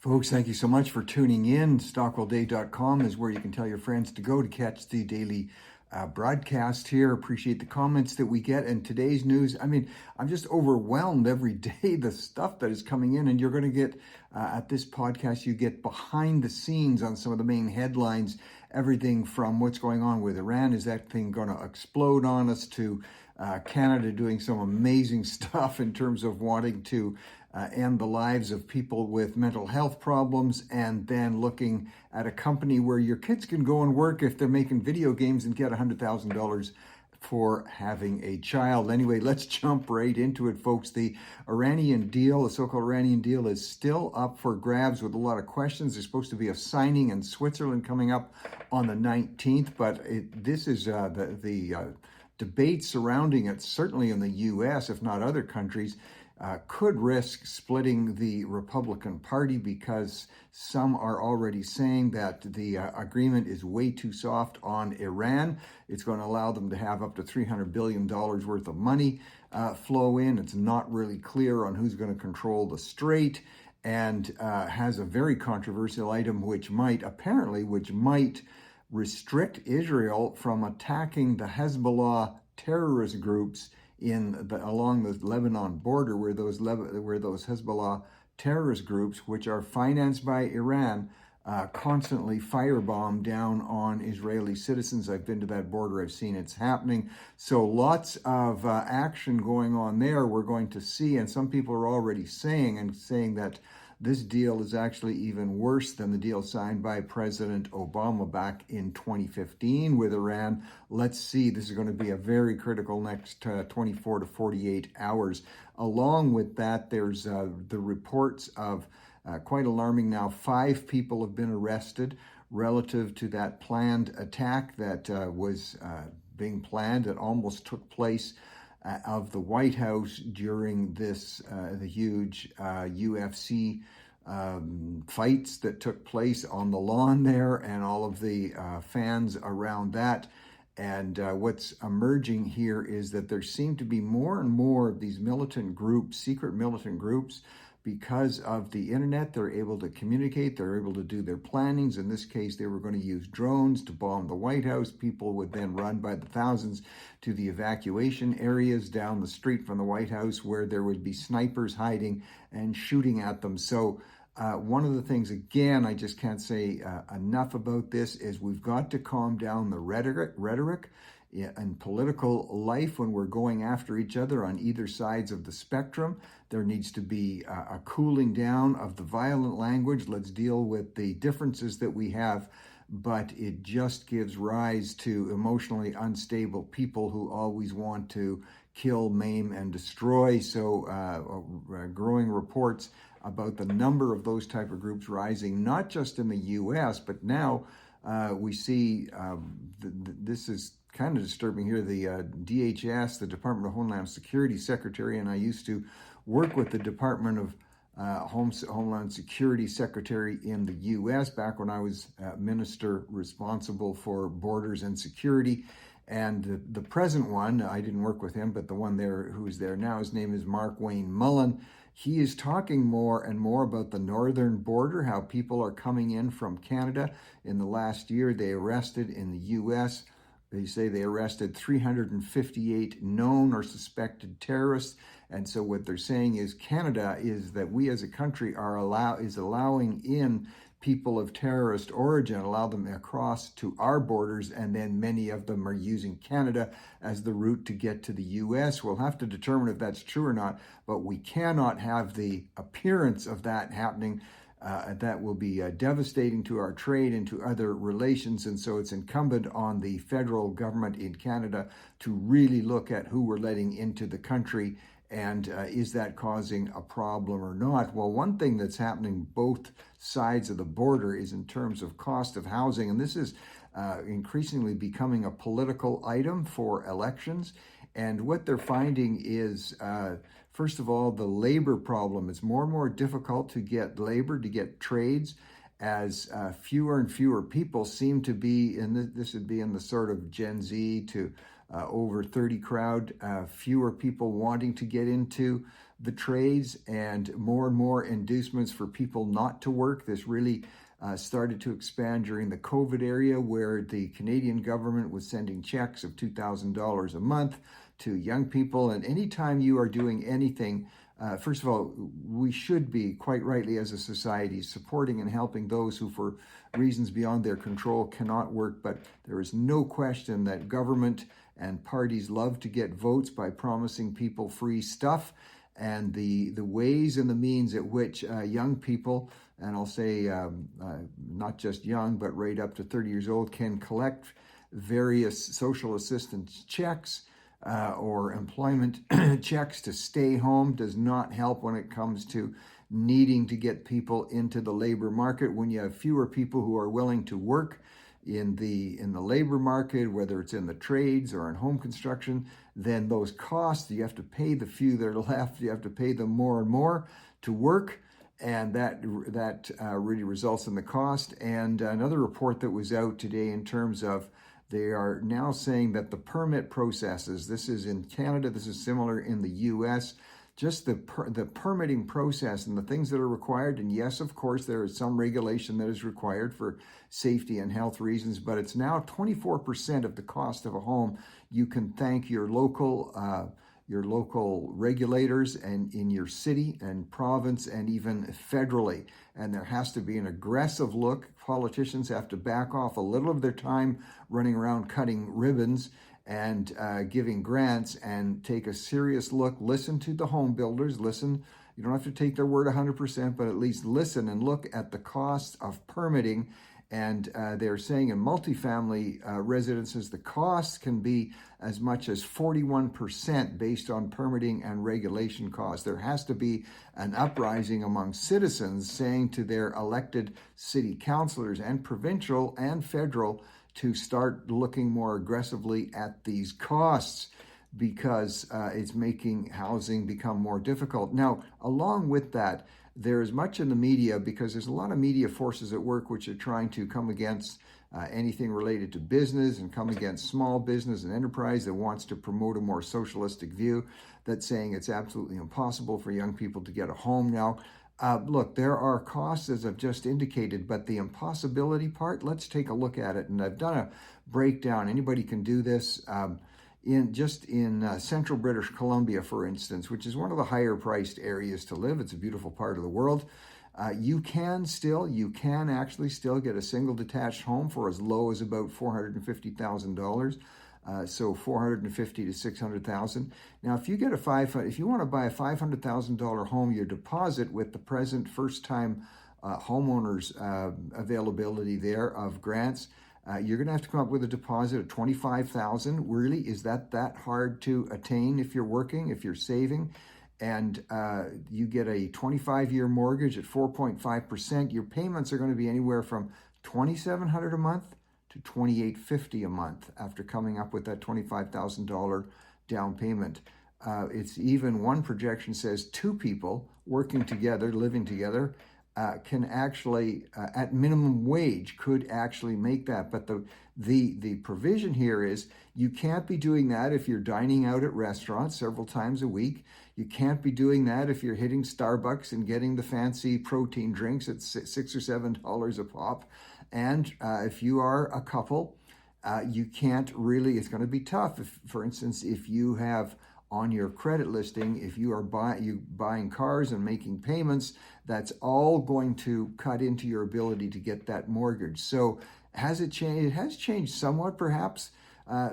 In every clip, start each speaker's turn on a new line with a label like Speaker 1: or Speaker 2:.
Speaker 1: Folks, thank you so much for tuning in. StockwellDay.com is where you can tell your friends to go to catch the daily broadcast here. Appreciate the comments that we get. And today's news, I'm just overwhelmed every day, the stuff that is coming in. And you're going to get, at this podcast, you get behind the scenes on some of the main headlines, everything from what's going on with Iran. Is that thing going to explode on us, to Canada doing some amazing stuff in terms of wanting to end the lives of people with mental health problems, and then looking at a company where your kids can go and work if they're making video games and get $100,000 for having a child. Anyway, let's jump right into it, folks. The Iranian deal, the so-called Iranian deal, is still up for grabs with a lot of questions. There's supposed to be a signing in Switzerland coming up on the 19th, but this is the debate surrounding it, certainly in the U.S., if not other countries, could risk splitting the Republican Party, because some are already saying that the agreement is way too soft on Iran. It's going to allow them to have up to $300 billion worth of money flow in. It's not really clear on who's going to control the strait, and has a very controversial item which might restrict Israel from attacking the Hezbollah terrorist groups along the Lebanon border, where those Hezbollah terrorist groups, which are financed by Iran, constantly firebomb down on Israeli citizens. I've been to that border. I've seen it's happening. So lots of action going on there. We're going to see, and some people are already saying that this deal is actually even worse than the deal signed by President Obama back in 2015 with Iran. Let's see. This is going to be a very critical next 24 to 48 hours. Along with that, there's the reports of quite alarming now. 5 people have been arrested relative to that planned attack that was being planned and almost took place of the White House during the huge UFC fights that took place on the lawn there, and all of the fans around that. And what's emerging here is that there seem to be more and more of these militant groups, secret militant groups. Because of the internet, they're able to communicate, they're able to do their plannings. In this case, they were going to use drones to bomb the White House. People would then run by the thousands to the evacuation areas down the street from the White House, where there would be snipers hiding and shooting at them. So one of the things, again, I just can't say enough about this, is we've got to calm down the rhetoric in political life when we're going after each other on either sides of the spectrum. There needs to be a cooling down of the violent language. Let's deal with the differences that we have, but it just gives rise to emotionally unstable people who always want to kill, maim, and destroy. So growing reports about the number of those type of groups rising, not just in the U.S., but now we see this is kind of disturbing here. The DHS, the Department of Homeland Security Secretary, and I used to work with the Department of Homeland Security Secretary in the U.S. back when I was minister responsible for borders and security. And the present one, I didn't work with him, but the one there who is there now, his name is Mark Wayne Mullen. He is talking more and more about the northern border, how people are coming in from Canada. In the last year, they arrested in the U.S., they say they arrested 358 known or suspected terrorists. And so what they're saying is Canada is that we as a country is allowing in people of terrorist origin, allow them across to our borders, and then many of them are using Canada as the route to get to the U.S. We'll have to determine if that's true or not, but we cannot have the appearance of that happening. That will be devastating to our trade and to other relations. And so it's incumbent on the federal government in Canada to really look at who we're letting into the country, and is that causing a problem or not? Well, one thing that's happening both sides of the border is in terms of cost of housing, and this is increasingly becoming a political item for elections. And what they're finding is, first of all, the labor problem. It's more and more difficult to get labor, to get trades, as fewer and fewer people seem to be this would be in the sort of Gen Z to over 30 crowd, fewer people wanting to get into the trades and more inducements for people not to work. This really started to expand during the COVID area, where the Canadian government was sending checks of $2,000 a month to young people. And anytime you are doing anything, first of all, we should be, quite rightly as a society, supporting and helping those who, for reasons beyond their control, cannot work. But there is no question that government and parties love to get votes by promising people free stuff. And the ways and the means at which young people, and I'll say not just young, but right up to 30 years old, can collect various social assistance checks or employment checks to stay home does not help when it comes to needing to get people into the labor market. When you have fewer people who are willing to work in the labor market, whether it's in the trades or in home construction, then those costs, you have to pay the few that are left, you have to pay them more and more to work, and that really results in the cost. And another report that was out today, in terms of, they are now saying that the permit processes, this is in Canada, this is similar in the US, just the permitting process and the things that are required. And yes, of course, there is some regulation that is required for safety and health reasons, but it's now 24% of the cost of a home. You can thank your local regulators and in your city and province and even federally. And there has to be an aggressive look. Politicians have to back off a little of their time running around cutting ribbons and giving grants, and take a serious look. Listen to the home builders. Listen. You don't have to take their word 100%, but at least listen and look at the cost of permitting. And they're saying in multifamily residences, the costs can be as much as 41% based on permitting and regulation costs. There has to be an uprising among citizens saying to their elected city councilors and provincial and federal to start looking more aggressively at these costs, because it's making housing become more difficult. Now, along with that, there's much in the media, because there's a lot of media forces at work which are trying to come against anything related to business and come against small business and enterprise that wants to promote a more socialistic view, that's saying it's absolutely impossible for young people to get a home now. Look, there are costs, as I've just indicated, but the impossibility part, let's take a look at it. And I've done a breakdown. Anybody can do this. In central British Columbia, for instance, which is one of the higher priced areas to live. It's a beautiful part of the world. You can actually still get a single detached home for as low as about $450,000. So $450,000 to $600,000. Now, if you want to buy a $500,000 home, your deposit, with the present first-time homeowners availability there of grants, you're going to have to come up with a deposit of $25,000. Really, is that hard to attain if you're working, if you're saving? And you get a 25-year mortgage at 4.5%. Your payments are going to be anywhere from $2,700 a month to $2,850 a month after coming up with that $25,000 down payment. It's even, one projection says, two people working together, living together, can actually, at minimum wage, could actually make that. But the provision here is, you can't be doing that if you're dining out at restaurants several times a week. You can't be doing that if you're hitting Starbucks and getting the fancy protein drinks at $6 or $7 a pop. And if you are a couple, you can't really, it's going to be tough. If, for instance, if you have on your credit listing, if you are buying cars and making payments, that's all going to cut into your ability to get that mortgage. So has it changed? It has changed somewhat, perhaps,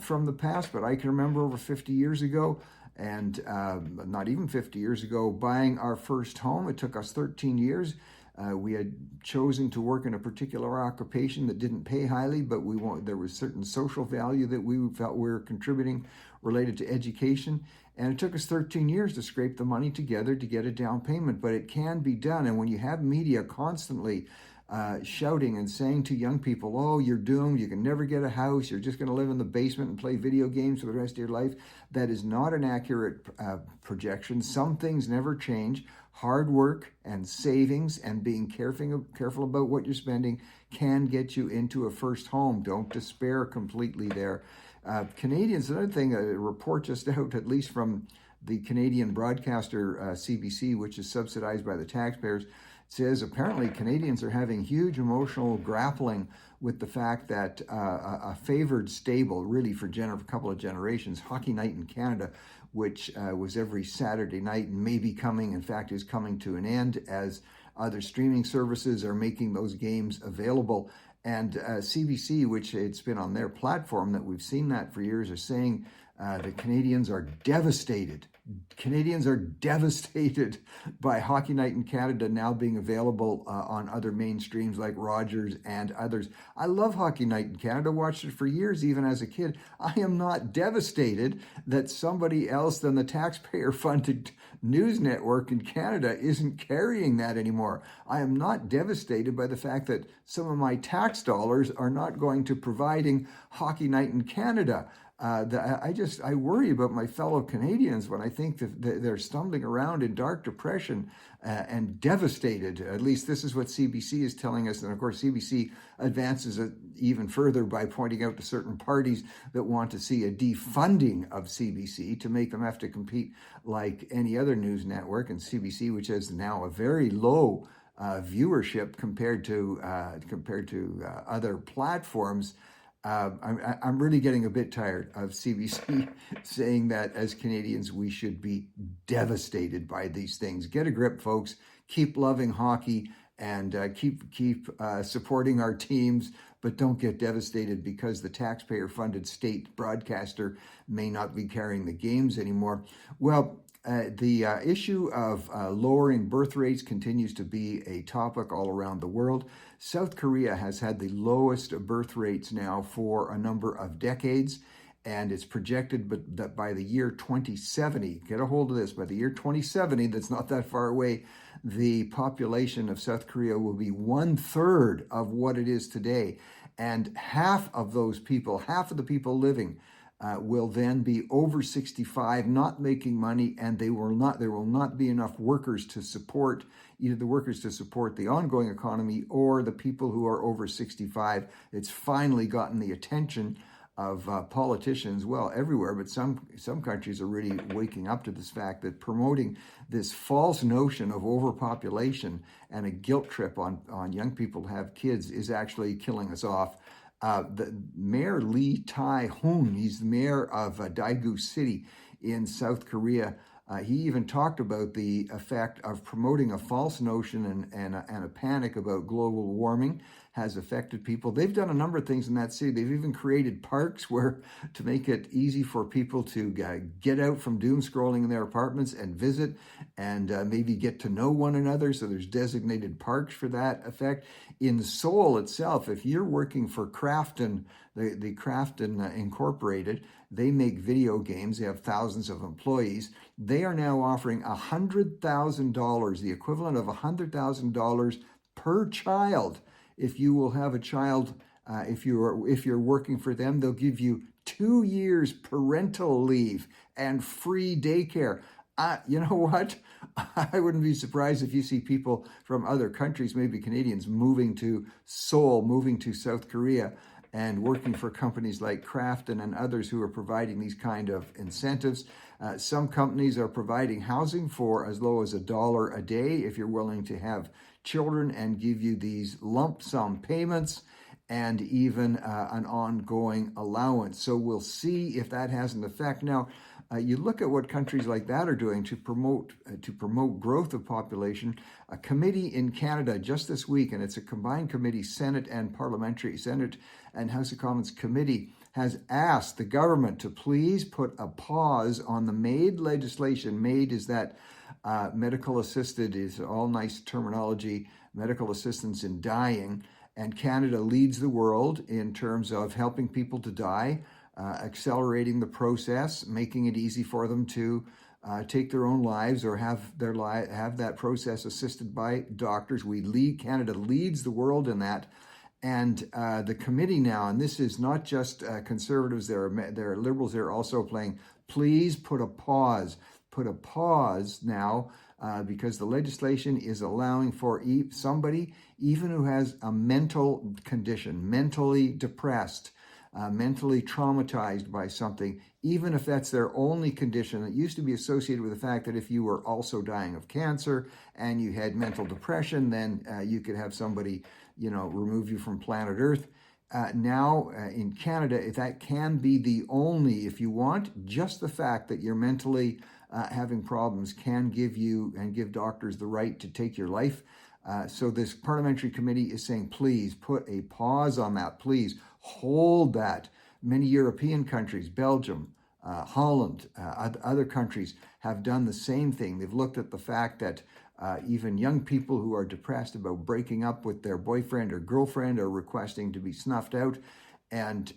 Speaker 1: from the past, but I can remember over 50 years ago, and not even 50 years ago, buying our first home. It took us 13 years. We had chosen to work in a particular occupation that didn't pay highly, but there was certain social value that we felt we were contributing related to education. And it took us 13 years to scrape the money together to get a down payment, but it can be done. And when you have media constantly shouting and saying to young people, oh, you're doomed, you can never get a house, you're just going to live in the basement and play video games for the rest of your life, that is not an accurate projection. Some things never change. Hard work and savings and being careful about what you're spending can get you into a first home. Don't despair completely there. Canadians, another thing, a report just out, at least from the Canadian broadcaster CBC, which is subsidized by the taxpayers, says apparently Canadians are having huge emotional grappling with the fact that a favored stable, really for a couple of generations, Hockey Night in Canada, which was every Saturday night and may be coming, in fact, is coming to an end as other streaming services are making those games available. And CBC, which it's been on their platform that we've seen that for years, are saying the Canadians are devastated. Canadians are devastated by Hockey Night in Canada now being available on other mainstreams like Rogers and others. I love Hockey Night in Canada, watched it for years, even as a kid. I am not devastated that somebody else than the taxpayer-funded news network in Canada isn't carrying that anymore. I am not devastated by the fact that some of my tax dollars are not going to providing Hockey Night in Canada. I worry about my fellow Canadians when I think that they're stumbling around in dark depression and devastated. At least this is what CBC is telling us. And of course, CBC advances it even further by pointing out to certain parties that want to see a defunding of CBC to make them have to compete like any other news network. And CBC, which has now a very low viewership compared to other platforms. I'm really getting a bit tired of CBC saying that as Canadians we should be devastated by these things. Get a grip, folks. Keep loving hockey and keep supporting our teams, but don't get devastated because the taxpayer-funded state broadcaster may not be carrying the games anymore. Well, the issue of lowering birth rates continues to be a topic all around the world. South Korea has had the lowest birth rates now for a number of decades, and it's projected that by the year 2070, get a hold of this, by the year 2070, that's not that far away, the population of South Korea will be 1/3 of what it is today. And half of those people, half of the people living will then be over 65, not making money, and there will not be enough workers to support either the workers to support the ongoing economy or the people who are over 65. It's finally gotten the attention of politicians, well, everywhere, but some countries are really waking up to this fact that promoting this false notion of overpopulation and a guilt trip on young people to have kids is actually killing us off. The Mayor Lee Tae-hoon, he's the mayor of Daegu City in South Korea. He even talked about the effect of promoting a false notion and a panic about global warming has affected people. They've done a number of things in that city. They've even created parks to make it easy for people to get out from doom scrolling in their apartments and visit and maybe get to know one another. So there's designated parks for that effect. In Seoul itself, if you're working for Crafton, the Crafton Incorporated, they make video games. They have thousands of employees. They are now offering $100,000, the equivalent of $100,000 per child. If you will have a child, if you're working for them, they'll give you 2 years parental leave and free daycare. You know what? I wouldn't be surprised if you see people from other countries, maybe Canadians, moving to Seoul, moving to South Korea, and working for companies like Crafton and others who are providing these kind of incentives. Some companies are providing housing for as low as $1 a day if you're willing to have children and give you these lump sum payments and even an ongoing allowance. So we'll see if that has an effect. Now, you look at what countries like that are doing to promote growth of population. A committee in Canada just this week, and it's a combined committee, Senate and House of Commons committee, has asked the government to please put a pause on the MAID legislation. MAID is that medical assisted, is all nice terminology, medical assistance in dying. And Canada leads the world in terms of helping people to die, accelerating the process, making it easy for them to take their own lives or have that process assisted by doctors. Canada leads the world in that. And the committee now, and this is not just conservatives, there are liberals, they're also playing, please put a pause now, because the legislation is allowing for somebody, even who has a mental condition, mentally depressed, mentally traumatized by something, even if that's their only condition. It used to be associated with the fact that if you were also dying of cancer and you had mental depression, then you could have somebody, remove you from planet Earth. Now in Canada, that can be the only, if you want, just the fact that you're mentally having problems can give you and give doctors the right to take your life. So this parliamentary committee is saying, please put a pause on that. Please hold that. Many European countries, Belgium, Holland, other countries have done the same thing. They've looked at the fact that even young people who are depressed about breaking up with their boyfriend or girlfriend are requesting to be snuffed out. And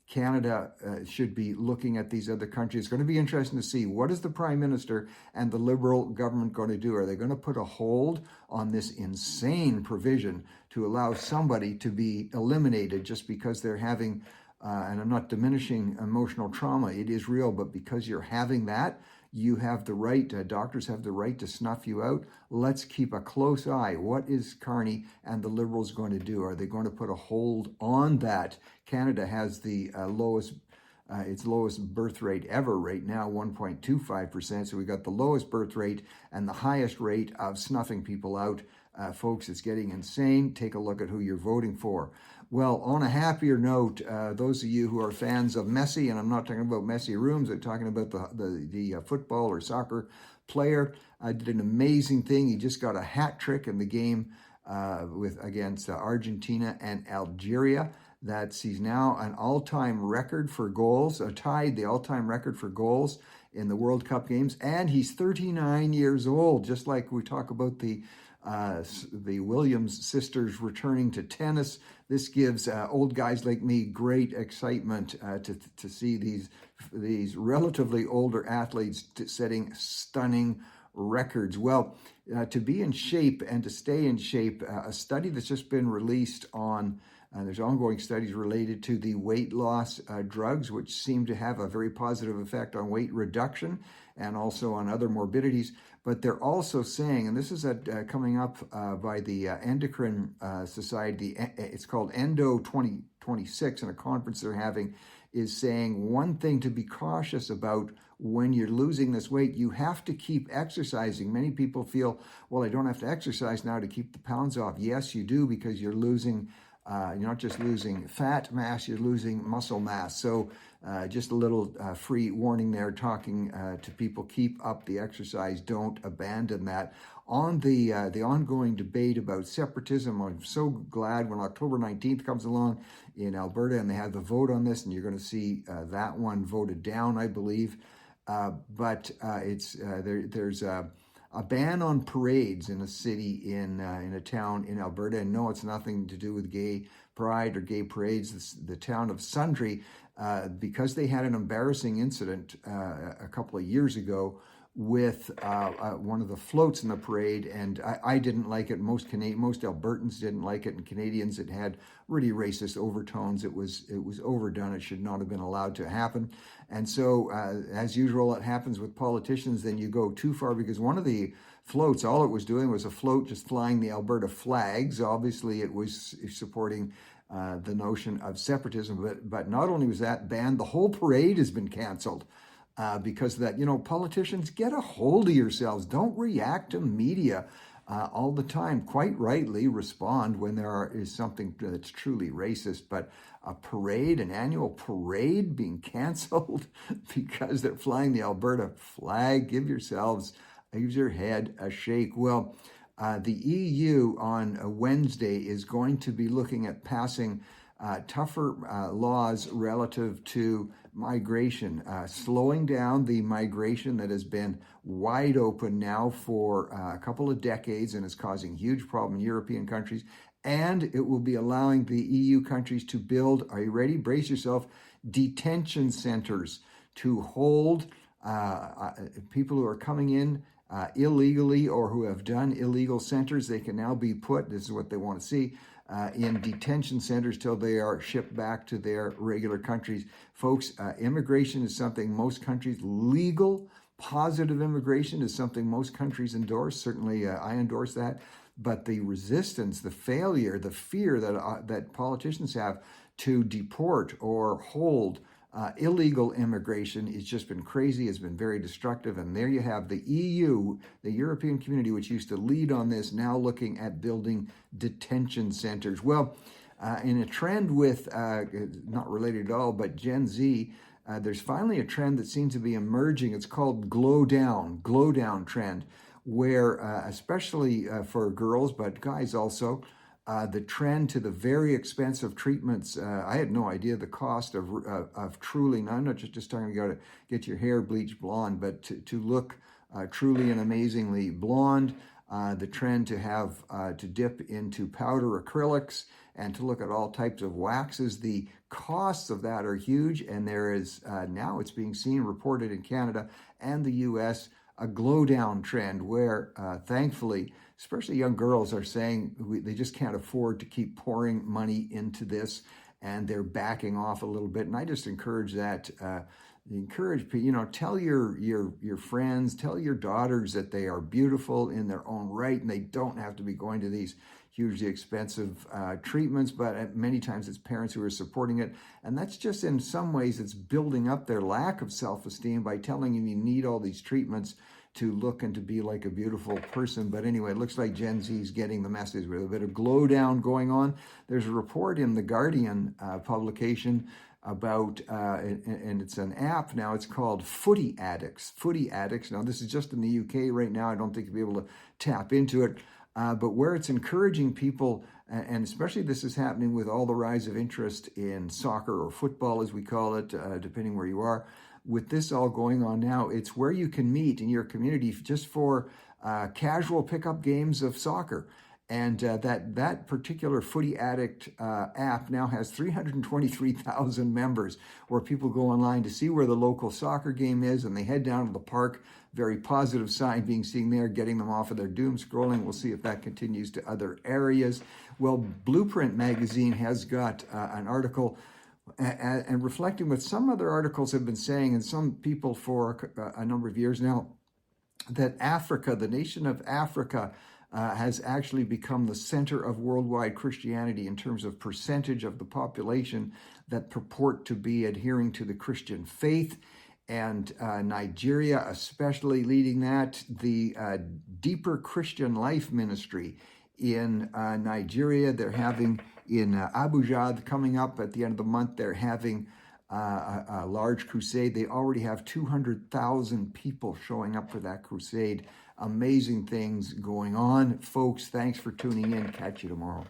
Speaker 1: Canada should be looking at these other countries. It's going to be interesting to see what is the Prime Minister and the Liberal government going to do. Are they going to put a hold on this insane provision to allow somebody to be eliminated just because they're having, and I'm not diminishing emotional trauma, it is real, but because you're having that, you have the right, doctors have the right to snuff you out. Let's keep a close eye. What is Carney and the Liberals going to do? Are they going to put a hold on that? Canada has the its lowest birth rate ever right now, 1.25%. So we got the lowest birth rate and the highest rate of snuffing people out. Folks, it's getting insane. Take a look at who you're voting for. Well, on a happier note, those of you who are fans of Messi, and I'm not talking about Messi rooms, I'm talking about the football or soccer player, did an amazing thing. He just got a hat trick in the game against Argentina and Algeria. He's now an all-time record for goals, tied the all-time record for goals in the World Cup games, and he's 39 years old. Just like we talk about the Williams sisters returning to tennis, this gives old guys like me great excitement to see these relatively older athletes setting stunning records. Well, to be in shape and to stay in shape, a study that's just been released on there's ongoing studies related to the weight loss drugs, which seem to have a very positive effect on weight reduction and also on other morbidities. But they're also saying, and this is coming up by the Endocrine Society, it's called Endo 2026, and a conference they're having, is saying one thing to be cautious about when you're losing this weight, you have to keep exercising. Many people feel, well, I don't have to exercise now to keep the pounds off. Yes, you do, because you're losing you're not just losing fat mass, you're losing muscle mass. So just a little free warning there, talking to people, keep up the exercise, don't abandon that. On the ongoing debate about separatism, I'm so glad when October 19th comes along in Alberta and they have the vote on this, and you're going to see that one voted down, I believe. But there's a ban on parades in a city in a town in Alberta, and no, it's nothing to do with gay pride or gay parades. The town of Sundre, because they had an embarrassing incident a couple of years ago with one of the floats in the parade, and I didn't like it. Most Albertans didn't like it, and Canadians, it had really racist overtones. It was overdone. It should not have been allowed to happen. And so, as usual, it happens with politicians. Then you go too far, because one of the floats, all it was doing was a float just flying the Alberta flags. Obviously, it was supporting the notion of separatism. But not only was that banned, the whole parade has been canceled. Because of that, politicians, get a hold of yourselves. Don't react to media all the time. Quite rightly respond when there is something that's truly racist. But a parade, an annual parade being canceled because they're flying the Alberta flag, give your head a shake. Well, the EU on a Wednesday is going to be looking at passing tougher laws relative to migration, slowing down the migration that has been wide open now for a couple of decades and is causing huge problem in European countries. And it will be allowing the EU countries to build, are you ready? Brace yourself, detention centers to hold people who are coming in illegally or who have done illegal centers. They can now be put, this is what they want to see, in detention centers till they are shipped back to their regular countries. Folks, immigration is something most countries, legal, positive immigration is something most countries endorse. Certainly, I endorse that. but the resistance, the failure, the fear that politicians have to deport or hold illegal immigration has just been crazy. It's been very destructive. And there you have the EU, the European community, which used to lead on this, now looking at building detention centers. Well, in a trend with, not related at all, but Gen Z, there's finally a trend that seems to be emerging. It's called glow down trend, where especially for girls, but guys also, the trend to the very expensive treatments. I had no idea the cost of truly, I'm not just talking about to get your hair bleached blonde, but to look truly and amazingly blonde. The trend to have to dip into powder acrylics and to look at all types of waxes. The costs of that are huge, and there is now it's being seen, reported in Canada and the US, a glow down trend where thankfully, especially young girls are saying they just can't afford to keep pouring money into this, and they're backing off a little bit. And I just encourage that. Encourage people, tell your friends, tell your daughters that they are beautiful in their own right, and they don't have to be going to these hugely expensive treatments, but many times it's parents who are supporting it. And that's just, in some ways, it's building up their lack of self-esteem by telling you need all these treatments to look and to be like a beautiful person. But anyway, it looks like Gen Z is getting the message with a bit of glow down going on. There's a report in the Guardian publication about, and it's an app now, it's called Footy Addicts. Footy Addicts. Now, this is just in the UK right now. I don't think you'll be able to tap into it. But where it's encouraging people, and especially this is happening with all the rise of interest in soccer or football, as we call it, depending where you are. With this all going on now, it's where you can meet in your community just for casual pickup games of soccer. And that particular Footy Addict app now has 323,000 members, where people go online to see where the local soccer game is, and they head down to the park. Very positive sign being seen there, getting them off of their doom scrolling. We'll see if that continues to other areas. Well, Blueprint magazine has got an article and reflecting what some other articles have been saying, and some people for a number of years now, that Africa, the nation of Africa, has actually become the center of worldwide Christianity in terms of percentage of the population that purport to be adhering to the Christian faith. And Nigeria especially leading that. The Deeper Christian Life Ministry in Nigeria, they're having in Abuja coming up at the end of the month, they're having a large crusade. They already have 200,000 people showing up for that crusade. Amazing things going on. Folks, thanks for tuning in. Catch you tomorrow.